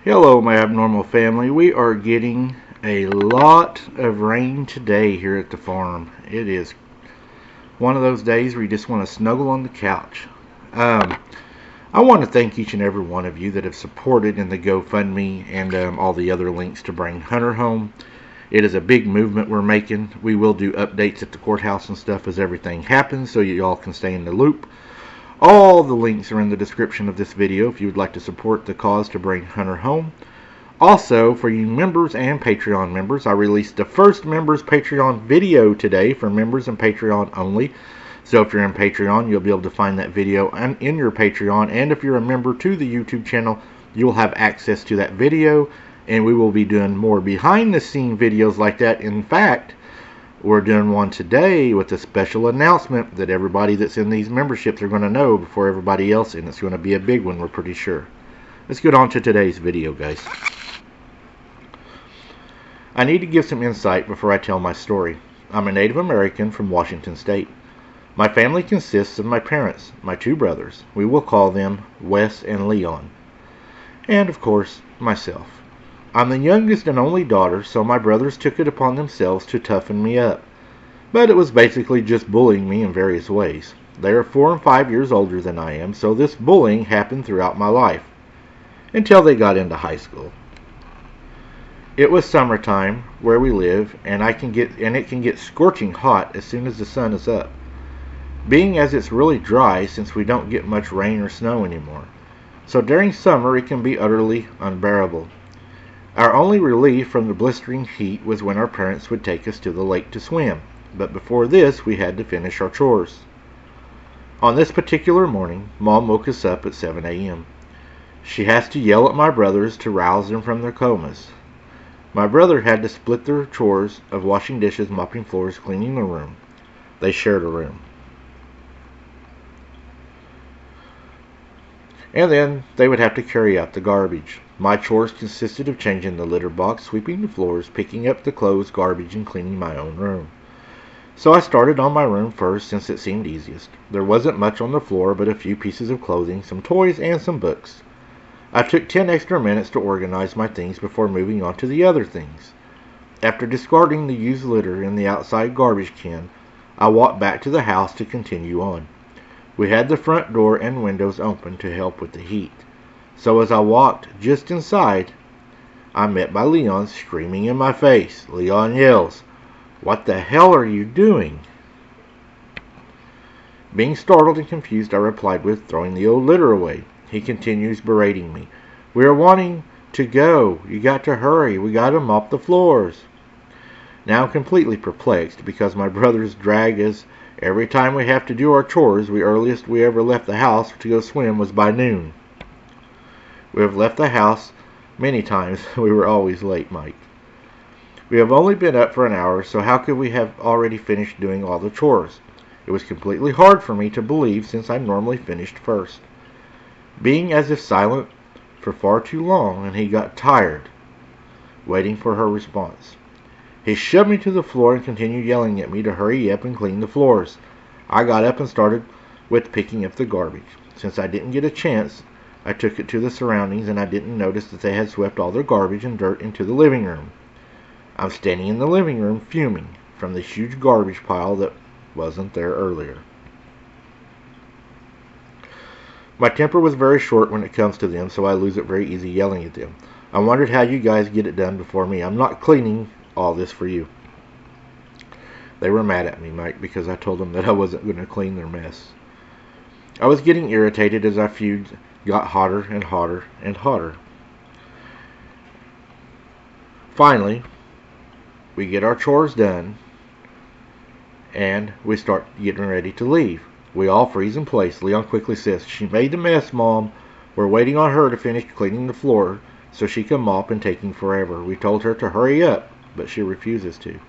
Hello, my abnormal family. We are getting a lot of rain today here at the farm. It is one of those days where you just want to snuggle on the couch. Um, I want to thank each and every one of you that have supported in the GoFundMe and all the other links to bring Hunter home. It is a big movement we're making. We will do updates at the courthouse and stuff as everything happens so you all can stay in the loop. All the links are in the description of this video if you would like to support the cause to bring Hunter home. Also, for you members and Patreon members, I released the first members Patreon video today for members and Patreon only. So if you're in Patreon, you'll be able to find that video in your Patreon. And if you're a member to the YouTube channel, you'll have access to that video. And we will be doing more behind the scene videos like that. In fact, we're doing one today with a special announcement that everybody that's in these memberships are going to know before everybody else, and it's going to be a big one, we're pretty sure. Let's get on to today's video, guys. I need to give some insight before I tell my story. I'm a Native American from Washington State. My family consists of my parents, my two brothers. We will call them Wes and Leon. And, of course, myself. I'm the youngest and only daughter, so my brothers took it upon themselves to toughen me up. But it was basically just bullying me in various ways. They are 4 and 5 years older than I am, so this bullying happened throughout my life, until they got into high school. It was summertime where we live, and it can get scorching hot as soon as the sun is up, being as it's really dry since we don't get much rain or snow anymore. So during summer it can be utterly unbearable. Our only relief from the blistering heat was when our parents would take us to the lake to swim, but before this we had to finish our chores. On this particular morning, Mom woke us up at 7 a.m. She has to yell at my brothers to rouse them from their comas. My brother had to split their chores of washing dishes, mopping floors, cleaning the room. They shared a room. And then they would have to carry out the garbage. My chores consisted of changing the litter box, sweeping the floors, picking up the clothes, garbage, and cleaning my own room. So I started on my room first since it seemed easiest. There wasn't much on the floor but a few pieces of clothing, some toys, and some books. I took 10 extra minutes to organize my things before moving on to the other things. After discarding the used litter in the outside garbage can, I walked back to the house to continue on. We had the front door and windows open to help with the heat. So as I walked just inside, I'm met by Leon screaming in my face. Leon yells, "What the hell are you doing?" Being startled and confused, I replied with throwing the old litter away. He continues berating me. "We are wanting to go. You got to hurry. We got to mop the floors." Now I'm completely perplexed because my brothers drag us every time we have to do our chores. The earliest we ever left the house to go swim was by noon. We have left the house many times. We were always late, Mike. We have only been up for an hour, so how could we have already finished doing all the chores? It was completely hard for me to believe since I normally finished first. Being as if silent for far too long, and he got tired, waiting for her response. He shoved me to the floor and continued yelling at me to hurry up and clean the floors. I got up and started with picking up the garbage. Since I didn't get a chance, I took it to the surroundings and I didn't notice that they had swept all their garbage and dirt into the living room. I'm standing in the living room fuming from the huge garbage pile that wasn't there earlier. My temper was very short when it comes to them, so I lose it very easy yelling at them. I wondered how you guys get it done before me. I'm not cleaning all this for you. They were mad at me, Mike, because I told them that I wasn't going to clean their mess. I was getting irritated as our feud got hotter and hotter and hotter. Finally, we get our chores done and we start getting ready to leave. We all freeze in place. Leon quickly says, "She made the mess, Mom. We're waiting on her to finish cleaning the floor so she can mop and taking forever. We told her to hurry up, but she refuses to."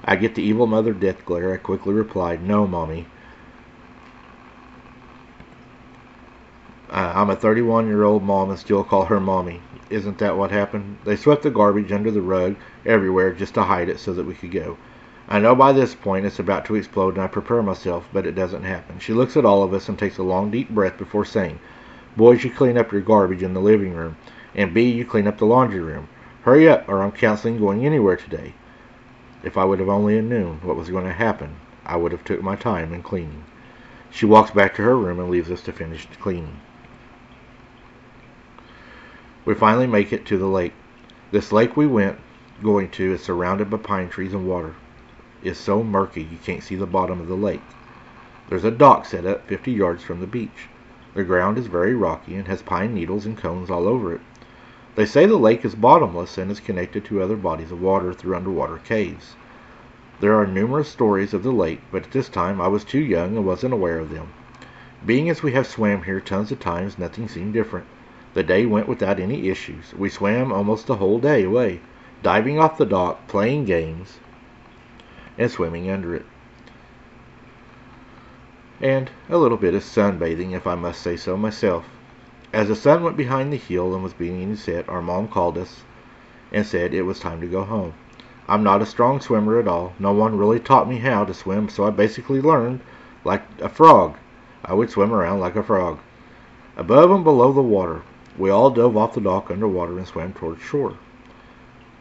I get the evil mother death glare. I quickly replied, "No, Mommy. I'm a 31-year-old mom and still call her Mommy. Isn't that what happened?" They swept the garbage under the rug everywhere just to hide it so that we could go. I know by this point it's about to explode and I prepare myself, but it doesn't happen. She looks at all of us and takes a long deep breath before saying, "Boys, you clean up your garbage in the living room And B, you clean up the laundry room. Hurry up, or I'm canceling going anywhere today. If I would have only known what was going to happen, I would have took my time in cleaning. She walks back to her room and leaves us to finish cleaning. We finally make it to the lake. This lake we went going to is surrounded by pine trees and water. It's so murky you can't see the bottom of the lake. There's a dock set up 50 yards from the beach. The ground is very rocky and has pine needles and cones all over it. They say the lake is bottomless and is connected to other bodies of water through underwater caves. There are numerous stories of the lake, but at this time I was too young and wasn't aware of them. Being as we have swam here tons of times, nothing seemed different. The day went without any issues. We swam almost the whole day away, diving off the dock, playing games, and swimming under it. And a little bit of sunbathing, if I must say so myself. As the sun went behind the hill and was beginning to set, our mom called us and said it was time to go home. I'm not a strong swimmer at all. No one really taught me how to swim, so I basically learned like a frog. I would swim around like a frog. Above and below the water, we all dove off the dock underwater and swam towards shore.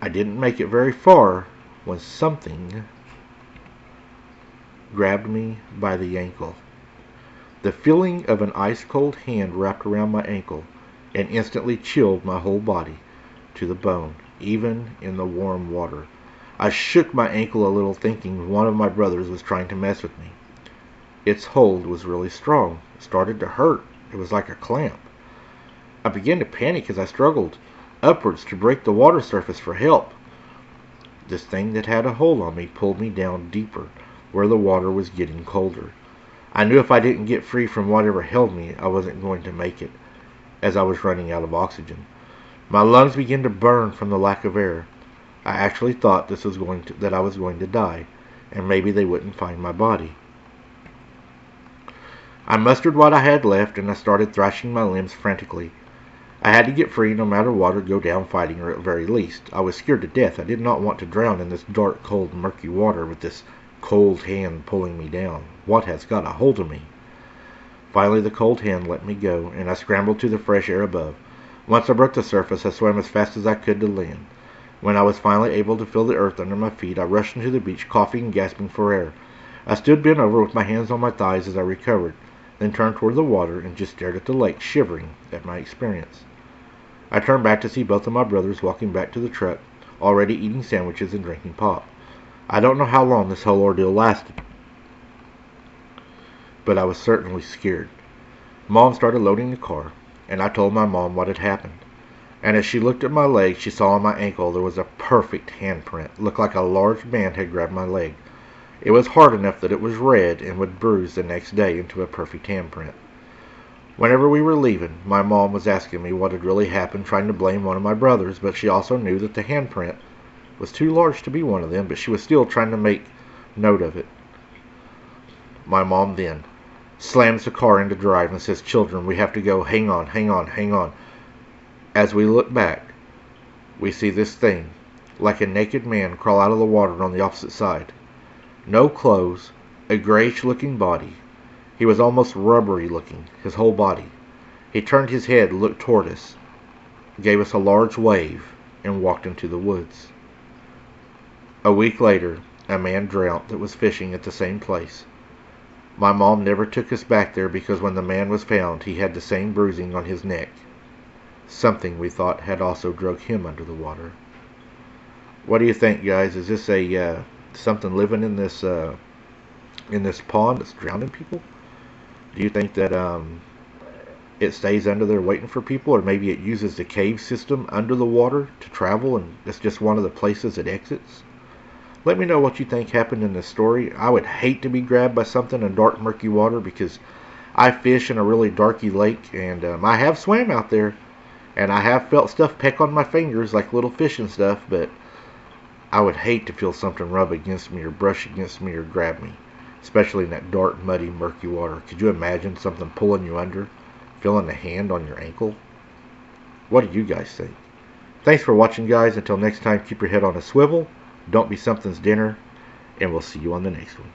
I didn't make it very far when something grabbed me by the ankle. The feeling of an ice-cold hand wrapped around my ankle and instantly chilled my whole body to the bone, even in the warm water. I shook my ankle a little, thinking one of my brothers was trying to mess with me. Its hold was really strong. It started to hurt. It was like a clamp. I began to panic as I struggled upwards to break the water surface for help. This thing that had a hold on me pulled me down deeper, where the water was getting colder. I knew if I didn't get free from whatever held me, I wasn't going to make it, as I was running out of oxygen. My lungs began to burn from the lack of air. I actually thought that I was going to die, and maybe they wouldn't find my body. I mustered what I had left, and I started thrashing my limbs frantically. I had to get free no matter what, or go down fighting, or at very least. I was scared to death. I did not want to drown in this dark, cold, murky water with this cold hand pulling me down. What has got a hold of me? Finally, the cold hand let me go, and I scrambled to the fresh air above. Once I broke the surface, I swam as fast as I could to land. When I was finally able to feel the earth under my feet, I rushed into the beach, coughing and gasping for air. I stood bent over with my hands on my thighs as I recovered, then turned toward the water and just stared at the lake, shivering at my experience. I turned back to see both of my brothers walking back to the truck, already eating sandwiches and drinking pop. I don't know how long this whole ordeal lasted, but I was certainly scared. Mom started loading the car, and I told my mom what had happened. And as she looked at my leg, she saw on my ankle there was a perfect handprint. It looked like a large man had grabbed my leg. It was hard enough that it was red and would bruise the next day into a perfect handprint. Whenever we were leaving, my mom was asking me what had really happened, trying to blame one of my brothers, but she also knew that the handprint was too large to be one of them, but she was still trying to make note of it. My mom then slams the car into drive and says, "Children, we have to go. Hang on, hang on, hang on." As we look back, we see this thing, like a naked man, crawl out of the water on the opposite side. No clothes, a grayish-looking body. He was almost rubbery-looking, his whole body. He turned his head, looked toward us, gave us a large wave, and walked into the woods. A week later, a man drowned that was fishing at the same place. My mom never took us back there because when the man was found, he had the same bruising on his neck. Something we thought had also dragged him under the water. What do you think, guys? Is this a something living in this pond that's drowning people? Do you think that it stays under there waiting for people, or maybe it uses the cave system under the water to travel, and it's just one of the places it exits? Let me know what you think happened in this story. I would hate to be grabbed by something in dark, murky water because I fish in a really darky lake, and I have swam out there. And I have felt stuff peck on my fingers, like little fish and stuff, but I would hate to feel something rub against me or brush against me or grab me, especially in that dark, muddy, murky water. Could you imagine something pulling you under, feeling a hand on your ankle? What do you guys think? Thanks for watching, guys. Until next time, keep your head on a swivel, don't be something's dinner, and we'll see you on the next one.